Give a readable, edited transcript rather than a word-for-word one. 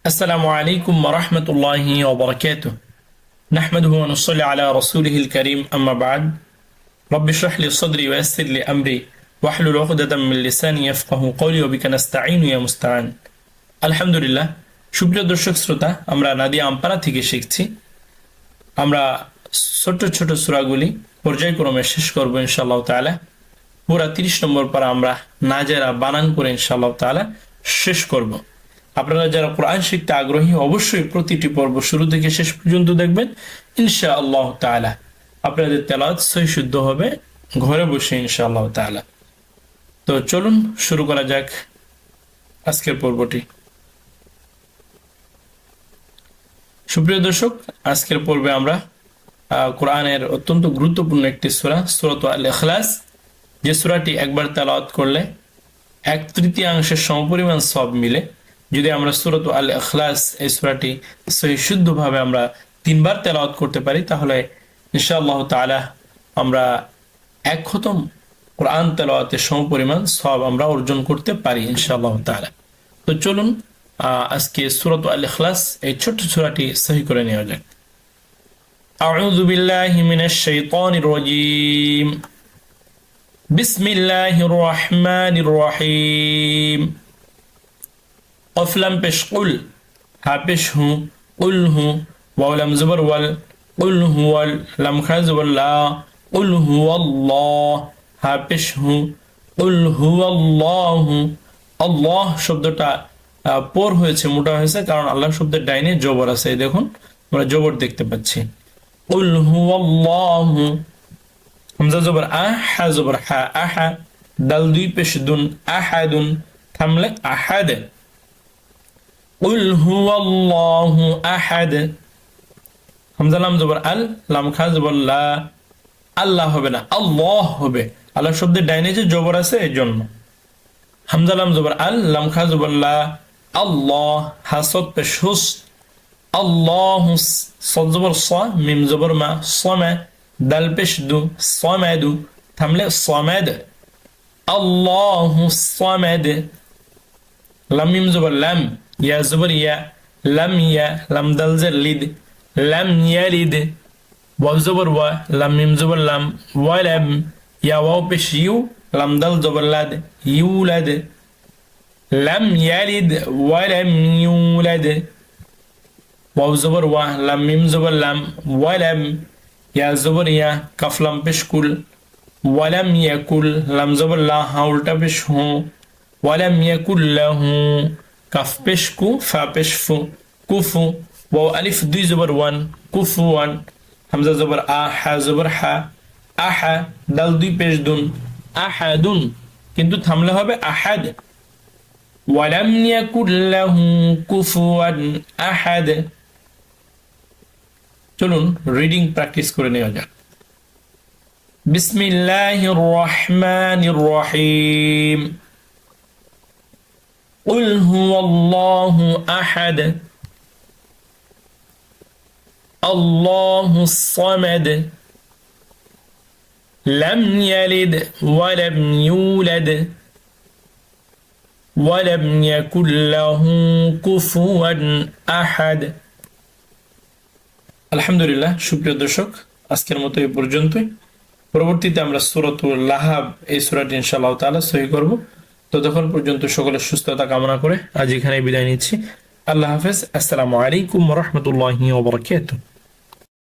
আসসালামু আলাইকুম ওয়া রাহমাতুল্লাহি ওয়া বারাকাতুহু নাহমাদুহু ওয়া নুসাল্লি আলা রাসূলিহিল কারীম আম্মা বা'দ রব্বি ইশরাহ লি সাদরি ওয়া ইয়াসসির লি আমরি ওয়াহলুল উকদাতাম মিন লিসানি ইয়াফকাহু কওলি ওয়া বিকা নাস্তাঈনু ইয়া মুস্তাআন। আলহামদুলিল্লাহ, সুপ্রিয় দর্শক শ্রোতা, আমরা নাদিয়া আমপারা থেকে শিখছি। আমরা ছোট ছোট সূরাগুলি পর্যায়ক্রমে শেষ করব ইনশাআল্লাহ তাআলা। পুরা 30 নম্বর পারা আমরা নাজেরা বানান করে ইনশাআল্লাহ তাআলা শেষ করব। আপনারা যারা কোরআন শিখতে আগ্রহী অবশ্যই প্রতিটি পর্ব শুরু থেকে শেষ পর্যন্ত দেখবেন ইনশাআল্লাহ তাআলা। আপনাদের তেলাওয়াত সহি শুদ্ধ হবে ঘরে বসে ইনশাআল্লাহ তাআলা। তো চলুন শুরু করা যাক আজকের পর্বটি। সুপ্রিয় দর্শক, আজকের পর্বে আমরা কোরআনের অত্যন্ত গুরুত্বপূর্ণ একটি সূরা, সূরাত আল ইখলাস, যে সূরাটি একবার তেলাওয়াত করলে 1/3 সমপরিমাণ সওয়াব মিলে। যদি আমরা সূরাত আল ইখলাস এই সূরাটি সহি শুদ্ধভাবে আমরা 3 বার তেলাওয়াত করতে পারি, তাহলে ইনশাআল্লাহ তাআলা আমরা 1 খতম কোরআন তেলাওয়াতের সমপরিমাণ সওয়াব আমরা অর্জন করতে পারি ইনশাআল্লাহ তাআলা। তো চলুন আজকে সূরাত আল ইখলাস এই ছোট্ট সূরাটি সহি করে নেওয়া যাক। আউযু বিল্লাহি মিনাশ শাইতানির রাজীম। বিসমিল্লাহির রহমানির রহিম। قف لم পেশ কুল, হা পেশ হু, কুল হু, ওয়াও লাম জবর ওয়াল, কুল হুয়াল, লাম খা জবর লা, কুল হুয়াল্লাহ, হা পেশ হু, কুল হুয়াল্লাহু। আল্লাহ শব্দটা পর হয়েছে, মোটা হয়েছে, কারণ আল্লাহ শব্দের ডাইনে জবর আছে। এই দেখুন, আমরা জবর দেখতে পাচ্ছি। কুল হুয়াল্লাহু, হামজা জবর আ, হা জবর হা, আহা, দাল 2 পেশ দুন, আহাদুন, থামলে আহাদ। কুল হুয়াল্লাহু আহাদ, হামজা লাম জবর আল, লাম খা জবর লা, আল্লাহ হবে না, আল্লাহ হবে। আল্লাহ শব্দের ডাইনে যে জবর আছে এই জন্য। হামজা লাম জবর আল, লাম খা জবর লা, আল্লাহ, হাসদ পেশ হুস, আল্লাহু, সদ জবর স, মিম জবর মা, সমা, দাল পেশ দু, সমাদু, থামলে সমাদ, আল্লাহু সমাদ। লাম মিম জবর লাম, ইয়া জবর ইয়া, লাম ইয়া, লাম দাল জের লিদ, লাম ইয়ালিদ। ওয়াও জবর ওয়া, লাম মিম জবর লাম, ওয়ালাম, ইয়া ওয়াও পেশ ইউ, লাম দাল জবর লাদ, ইউলাদ। লাম ইয়ালিদ ওয়ালাম ইউলাদ। ওয়াও জবর ওয়া, লাম মিম জবর লাম, ওয়ালাম, ইয়া জবর ইয়া, কাফ লাম পেশ কুল, ওয়ালাম ইয়াকুল, লাম জবর লা, হা উল্টা পেশ হু, ওয়ালাম ইয়াকুল লাহু, কাফ পেশ কু, ফা পেশ ফু, কুফু। ওয়াও আলিফ 2 জবর 1, কুফুয়ান, হামজা জবর আ, হা জবর হা, আহা, দাল 2 পেশ দুন, আহাদুন, কিন্তু থামলে হবে আহাদ। ওয়ালাম ইয়াকুল লাহু কুফুয়ান আহাদ। চলুন রিডিং প্র্যাকটিস করে নেওয়া যাক। বিসমিল্লাহির রহমানির রহিম। قل هو الله أحد الله الصمد لم يلد ولم يولد ولم يكن له كفوا أحد। আলহামদুলিল্লাহ, সুপ্রিয় দর্শক, আজকের মতো এই পর্যন্তই। পরবর্তীতে আমরা সূরাতুল লাহাব এই সূরাটি ইনশাআল্লাহ তাআলা সহি করব। ততক্ষণ পর্যন্ত সকলের সুস্থতা কামনা করে আজ এখানে বিদায় নিচ্ছি। আল্লাহ হাফেজ। আসসালামু আলাইকুম ওয়া রাহমাতুল্লাহি ওয়া বারাকাতুহু।